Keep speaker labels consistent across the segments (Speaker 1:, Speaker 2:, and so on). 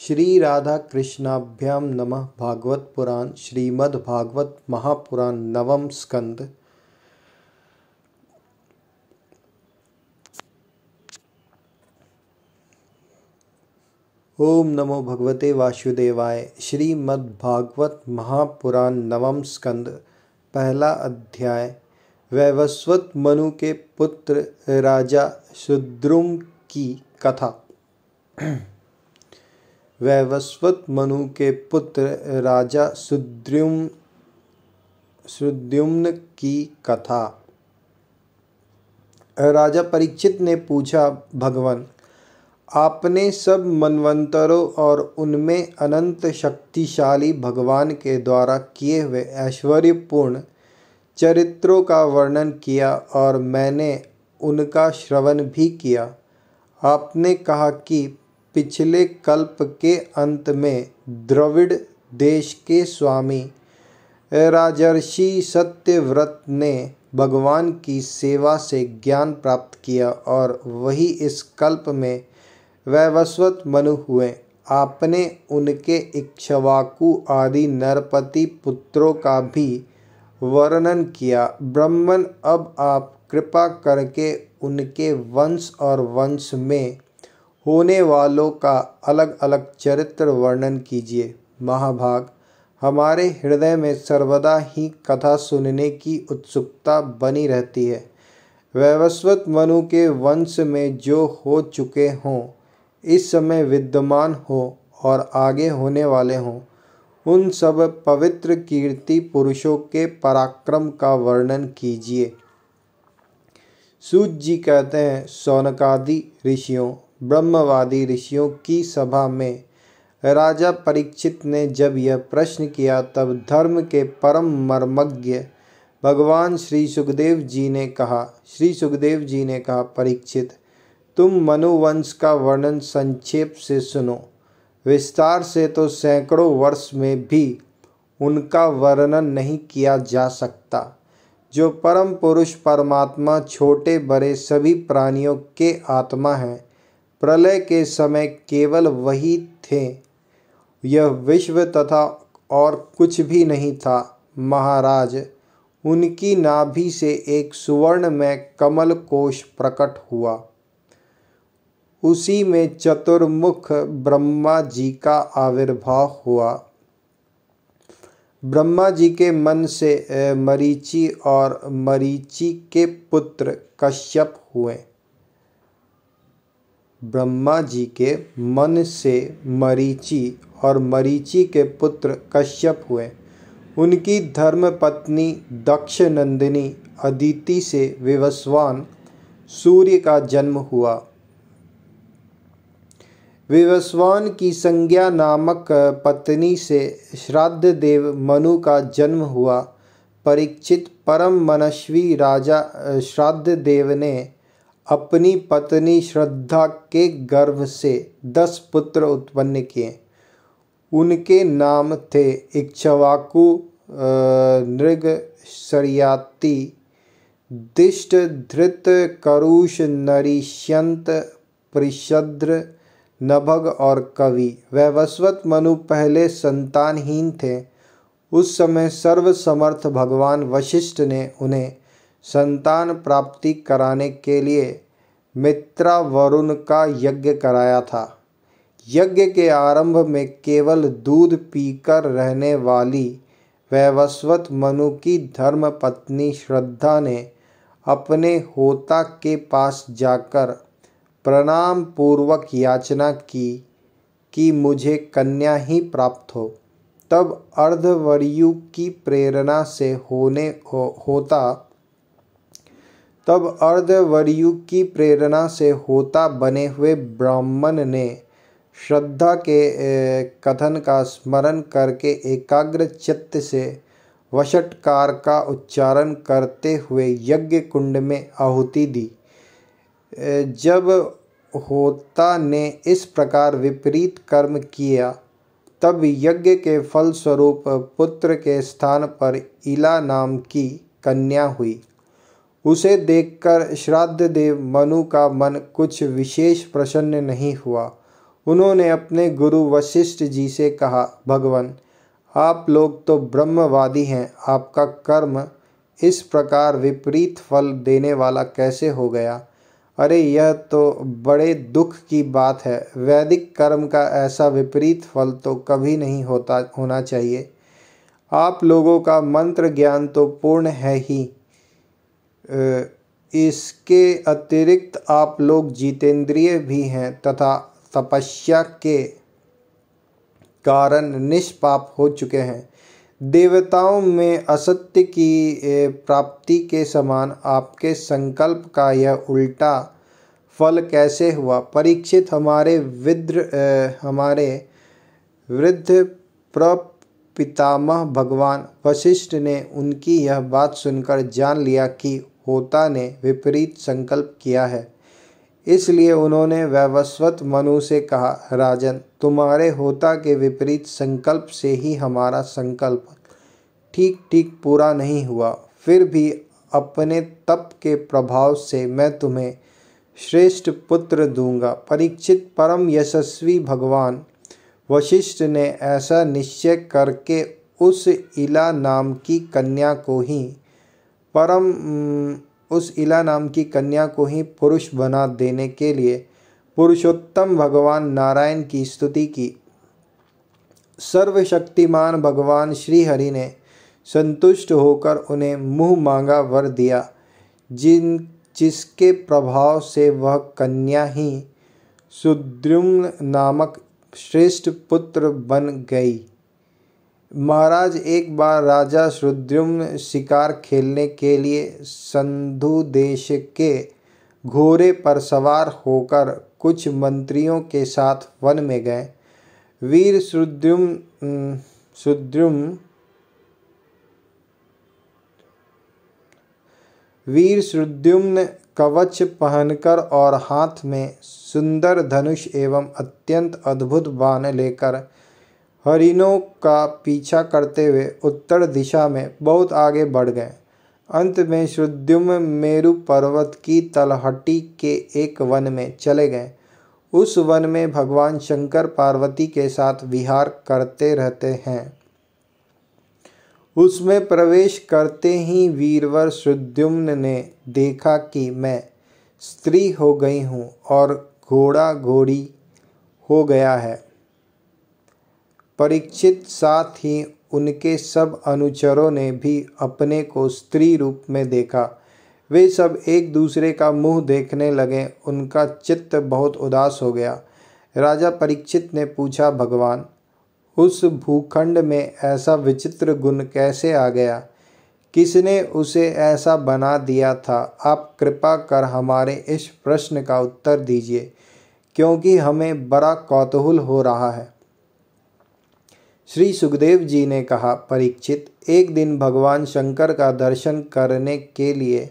Speaker 1: श्री राधा कृष्णाभ्यां नमः। भागवत पुराण श्रीमद् भागवत महापुराण नवम स्कंद। ओम नमो भगवते वासुदेवाय। श्रीमद् भागवत महापुराण नवम स्कंद। पहला अध्याय। वैवस्वत मनु के पुत्र राजा सुद्रुम की कथा। वैवस्वत मनु के पुत्र राजा सुद्युम्न की कथा। राजा परीक्षित ने पूछा, भगवान, आपने सब मनवंतरों और उनमें अनंत शक्तिशाली भगवान के द्वारा किए हुए ऐश्वर्यपूर्ण चरित्रों का वर्णन किया और मैंने उनका श्रवण भी किया। आपने कहा कि पिछले कल्प के अंत में द्रविड़ देश के स्वामी राजर्षि सत्यव्रत ने भगवान की सेवा से ज्ञान प्राप्त किया और वही इस कल्प में वैवस्वत मनु हुए। आपने उनके इक्ष्वाकु आदि नरपति पुत्रों का भी वर्णन किया। ब्राह्मण, अब आप कृपा करके उनके वंश और वंश में होने वालों का अलग अलग चरित्र वर्णन कीजिए। महाभाग, हमारे हृदय में सर्वदा ही कथा सुनने की उत्सुकता बनी रहती है। वैवस्वत मनु के वंश में जो हो चुके हों, इस समय विद्यमान हो और आगे होने वाले हों, उन सब पवित्र कीर्ति पुरुषों के पराक्रम का वर्णन कीजिए। सूत जी कहते हैं, शौनकादि ऋषियों, ब्रह्मवादी ऋषियों की सभा में राजा परीक्षित ने जब यह प्रश्न किया, तब धर्म के परम मर्मज्ञ भगवान श्री सुखदेव जी ने कहा, परीक्षित, तुम मनुवंश का वर्णन संक्षेप से सुनो। विस्तार से तो सैकड़ों वर्ष में भी उनका वर्णन नहीं किया जा सकता। जो परम पुरुष परमात्मा छोटे बड़े सभी प्राणियों के आत्मा हैं, प्रलय के समय केवल वही थे। यह विश्व तथा और कुछ भी नहीं था। महाराज, उनकी नाभि से एक सुवर्ण में कमल कोश प्रकट हुआ। उसी में चतुर्मुख ब्रह्मा जी का आविर्भाव हुआ। ब्रह्मा जी के मन से मरीचि और मरीचि के पुत्र कश्यप हुए। ब्रह्मा जी के मन से मरीचि और मरीचि के पुत्र कश्यप हुए। उनकी धर्म पत्नी दक्ष नंदिनी अदिति से विवस्वान सूर्य का जन्म हुआ। विवस्वान की संज्ञा नामक पत्नी से श्राद्ध देव मनु का जन्म हुआ। परीक्षित, परम मनस्वी राजा श्राद्ध देव ने अपनी पत्नी श्रद्धा के गर्भ से 10 पुत्र उत्पन्न किए। उनके नाम थे इक्ष्वाकु, नृग, शर्याति, दिष्ट, धृत, करुष, नरिष्यंत, परिषद्र, नभग और कवि। वैवस्वत मनु पहले संतानहीन थे। उस समय सर्वसमर्थ भगवान वशिष्ठ ने उन्हें संतान प्राप्ति कराने के लिए मित्रा वरुण का यज्ञ कराया था। यज्ञ के आरंभ में केवल दूध पीकर रहने वाली वैवस्वत मनु की धर्म पत्नी श्रद्धा ने अपने होता के पास जाकर प्रणाम पूर्वक याचना की कि मुझे कन्या ही प्राप्त हो। तब अर्धवर्यु की प्रेरणा से होता बने हुए ब्राह्मण ने श्रद्धा के कथन का स्मरण करके एकाग्र चित्त से वषट्कार का उच्चारण करते हुए यज्ञ कुंड में आहुति दी। जब होता ने इस प्रकार विपरीत कर्म किया, तब यज्ञ के फल स्वरूप पुत्र के स्थान पर इला नाम की कन्या हुई। उसे देखकर श्राद्ध देव मनु का मन कुछ विशेष प्रसन्न नहीं हुआ। उन्होंने अपने गुरु वशिष्ठ जी से कहा, भगवान, आप लोग तो ब्रह्मवादी हैं, आपका कर्म इस प्रकार विपरीत फल देने वाला कैसे हो गया? अरे यह तो बड़े दुख की बात है। वैदिक कर्म का ऐसा विपरीत फल तो कभी नहीं होना चाहिए। आप लोगों का मंत्र ज्ञान तो पूर्ण है ही, इसके अतिरिक्त आप लोग जितेंद्रिय भी हैं तथा तपस्या के कारण निष्पाप हो चुके हैं। देवताओं में असत्य की प्राप्ति के समान आपके संकल्प का यह उल्टा फल कैसे हुआ? परीक्षित, हमारे वृद्ध प्रपितामह भगवान वशिष्ठ ने उनकी यह बात सुनकर जान लिया कि होता ने विपरीत संकल्प किया है। इसलिए उन्होंने वैवस्वत मनु से कहा, राजन, तुम्हारे होता के विपरीत संकल्प से ही हमारा संकल्प ठीक ठीक पूरा नहीं हुआ। फिर भी अपने तप के प्रभाव से मैं तुम्हें श्रेष्ठ पुत्र दूंगा। परीक्षित, परम यशस्वी भगवान वशिष्ठ ने ऐसा निश्चय करके उस इला नाम की कन्या को ही पुरुष बना देने के लिए पुरुषोत्तम भगवान नारायण की स्तुति की। सर्वशक्तिमान भगवान श्री हरि ने संतुष्ट होकर उन्हें मुँह मांगा वर दिया, जिसके प्रभाव से वह कन्या ही सुद्युम्न नामक श्रेष्ठ पुत्र बन गई। महाराज, एक बार राजा सुद्युम्न शिकार खेलने के लिए संधु देश के घोड़े पर सवार होकर कुछ मंत्रियों के साथ वन में गए। वीर सुद्युम्न कवच पहनकर और हाथ में सुंदर धनुष एवं अत्यंत अद्भुत बाण लेकर हरिणों का पीछा करते हुए उत्तर दिशा में बहुत आगे बढ़ गए। अंत में सुद्युम्न मेरु पर्वत की तलहटी के एक वन में चले गए। उस वन में भगवान शंकर पार्वती के साथ विहार करते रहते हैं। उसमें प्रवेश करते ही वीरवर सुद्युम्न ने देखा कि मैं स्त्री हो गई हूँ और घोड़ा घोड़ी हो गया है। परीक्षित, साथ ही उनके सब अनुचरों ने भी अपने को स्त्री रूप में देखा। वे सब एक दूसरे का मुंह देखने लगे। उनका चित्त बहुत उदास हो गया। राजा परीक्षित ने पूछा, भगवान, उस भूखंड में ऐसा विचित्र गुण कैसे आ गया? किसने उसे ऐसा बना दिया था? आप कृपा कर हमारे इस प्रश्न का उत्तर दीजिए, क्योंकि हमें बड़ा कौतूहल हो रहा है। श्री सुखदेव जी ने कहा, परीक्षित, एक दिन भगवान शंकर का दर्शन करने के लिए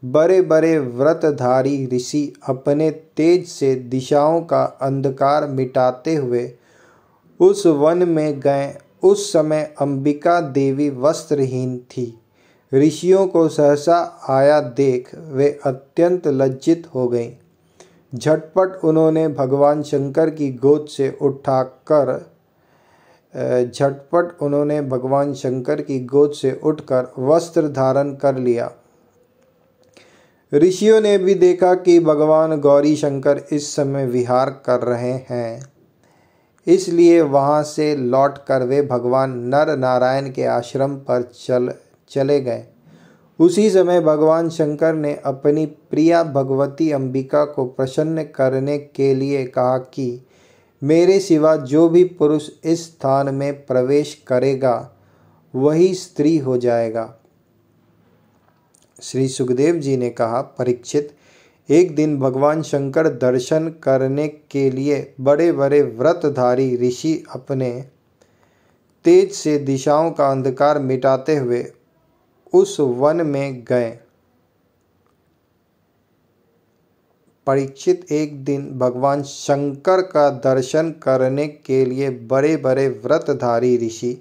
Speaker 1: बड़े बड़े व्रतधारी ऋषि अपने तेज से दिशाओं का अंधकार मिटाते हुए उस वन में गए। उस समय अंबिका देवी वस्त्रहीन थी। ऋषियों को सहसा आया देख वे अत्यंत लज्जित हो गईं। झटपट उन्होंने भगवान शंकर की गोद से उठकर वस्त्र धारण कर लिया। ऋषियों ने भी देखा कि भगवान गौरी शंकर इस समय विहार कर रहे हैं, इसलिए वहां से लौटकर वे भगवान नर नारायण के आश्रम पर चले गए। उसी समय भगवान शंकर ने अपनी प्रिया भगवती अंबिका को प्रसन्न करने के लिए कहा कि मेरे सिवा जो भी पुरुष इस स्थान में प्रवेश करेगा वही स्त्री हो जाएगा। श्री सुखदेव जी ने कहा, परीक्षित, एक दिन भगवान शंकर दर्शन करने के लिए बड़े बड़े व्रतधारी ऋषि अपने तेज से दिशाओं का अंधकार मिटाते हुए उस वन में गए। परीक्षित, एक दिन भगवान शंकर का दर्शन करने के लिए बड़े बड़े व्रतधारी ऋषि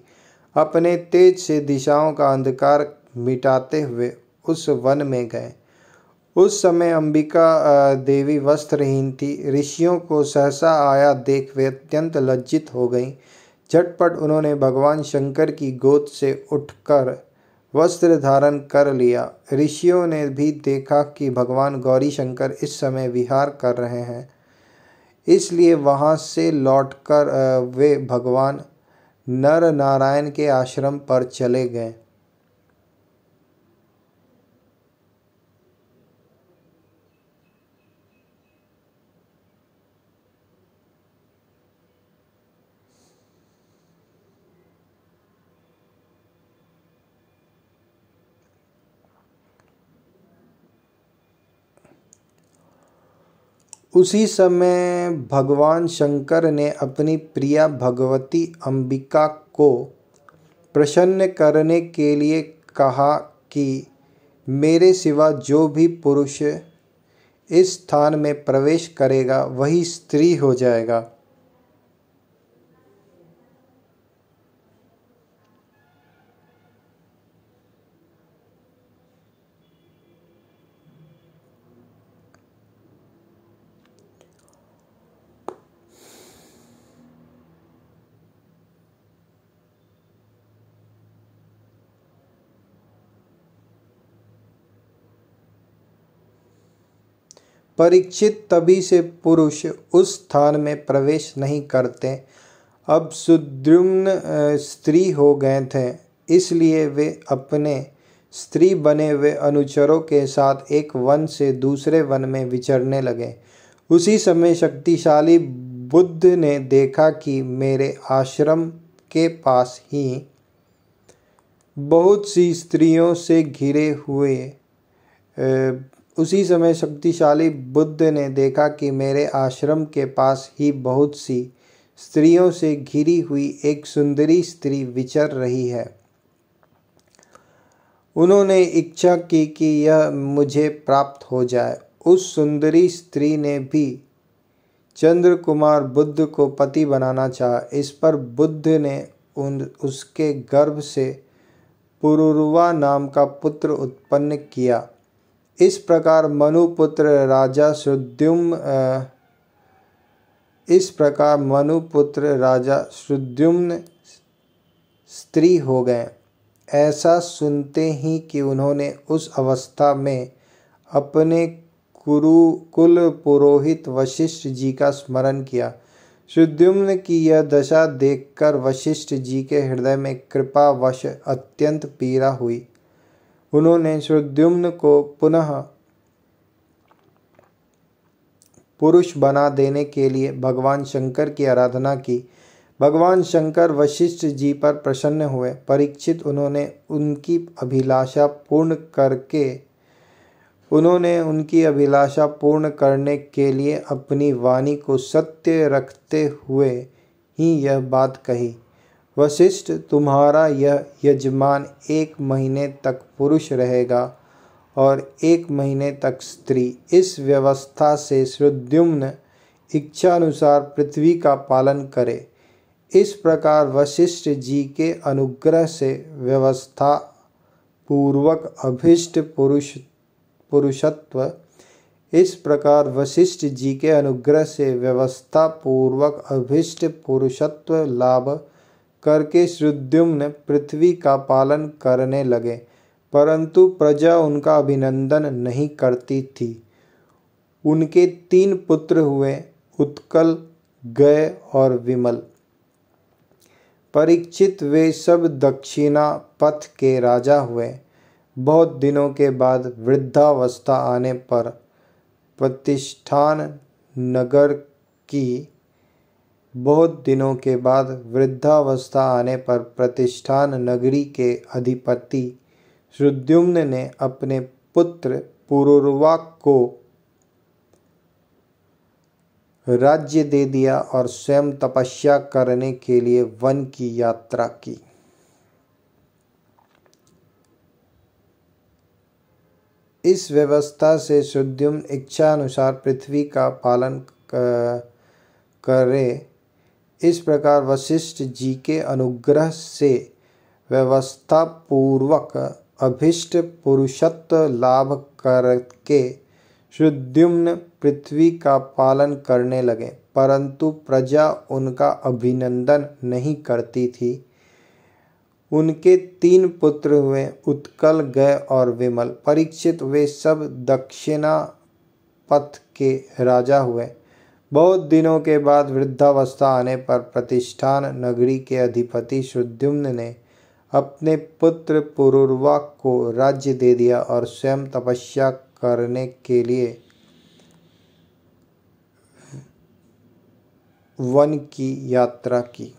Speaker 1: अपने तेज से दिशाओं का अंधकार मिटाते हुए उस वन में गए। उस समय अंबिका देवी वस्त्रहीन थी। ऋषियों को सहसा आया देख वे अत्यंत लज्जित हो गईं। झटपट उन्होंने भगवान शंकर की गोद से उठकर वस्त्र धारण कर लिया। ऋषियों ने भी देखा कि भगवान गौरी शंकर इस समय विहार कर रहे हैं, इसलिए वहां से लौटकर वे भगवान नर नारायण के आश्रम पर चले गए। उसी समय भगवान शंकर ने अपनी प्रिया भगवती अंबिका को प्रसन्न करने के लिए कहा कि मेरे सिवा जो भी पुरुष इस स्थान में प्रवेश करेगा वही स्त्री हो जाएगा। परीक्षित, तभी से पुरुष उस स्थान में प्रवेश नहीं करते। अब सुद्युम्न स्त्री हो गए थे, इसलिए वे अपने स्त्री बने हुए अनुचरों के साथ एक वन से दूसरे वन में विचरने लगे। उसी समय शक्तिशाली बुद्ध ने देखा कि मेरे आश्रम के पास ही बहुत सी स्त्रियों से घिरे हुए उसी समय शक्तिशाली बुद्ध ने देखा कि मेरे आश्रम के पास ही बहुत सी स्त्रियों से घिरी हुई एक सुंदरी स्त्री विचर रही है। उन्होंने इच्छा की कि यह मुझे प्राप्त हो जाए। उस सुंदरी स्त्री ने भी चंद्र कुमार बुद्ध को पति बनाना चाहा। इस पर बुद्ध ने उसके गर्भ से पुरुरवा नाम का पुत्र उत्पन्न किया। इस प्रकार मनुपुत्र राजा सुद्युम्न स्त्री हो गए। ऐसा सुनते ही कि उन्होंने उस अवस्था में अपने कुल पुरोहित वशिष्ठ जी का स्मरण किया। सुद्युम्न की यह दशा देखकर वशिष्ठ जी के हृदय में कृपावश अत्यंत पीड़ा हुई। उन्होंने सुद्युम्न को पुनः पुरुष बना देने के लिए भगवान शंकर की आराधना की। भगवान शंकर वशिष्ठ जी पर प्रसन्न हुए। परीक्षित, उन्होंने उनकी अभिलाषा पूर्ण करने के लिए अपनी वाणी को सत्य रखते हुए ही यह बात कही। वशिष्ठ, तुम्हारा यह यजमान 1 महीने तक पुरुष रहेगा और 1 महीने तक स्त्री। इस व्यवस्था से सुद्युम्न इच्छानुसार पृथ्वी का पालन करे। इस प्रकार वशिष्ठ जी के अनुग्रह से व्यवस्था पूर्वक अभीष्ट पुरुषत्व लाभ करके सुद्युम्न पृथ्वी का पालन करने लगे, परंतु प्रजा उनका अभिनंदन नहीं करती थी। उनके 3 पुत्र हुए, उत्कल, गय और विमल। परीक्षित, वे सब दक्षिणा पथ के राजा हुए। बहुत दिनों के बाद वृद्धावस्था आने पर प्रतिष्ठान नगरी के अधिपति सुद्युम्न ने अपने पुत्र पुरुरवा को राज्य दे दिया और स्वयं तपस्या करने के लिए वन की यात्रा की। इस व्यवस्था से सुद्युम्न इच्छा अनुसार पृथ्वी का पालन करे। इस प्रकार वशिष्ठ जी के अनुग्रह से व्यवस्था पूर्वक अभीष्ट पुरुषत्व लाभ करके सुद्युम्न पृथ्वी का पालन करने लगे, परंतु प्रजा उनका अभिनंदन नहीं करती थी। उनके 3 पुत्र हुए, उत्कल, गय और विमल। परीक्षित, वे सब दक्षिणा पथ के राजा हुए। बहुत दिनों के बाद वृद्धावस्था आने पर प्रतिष्ठान नगरी के अधिपति सुद्युम्न ने अपने पुत्र पुरुरवा को राज्य दे दिया और स्वयं तपस्या करने के लिए वन की यात्रा की।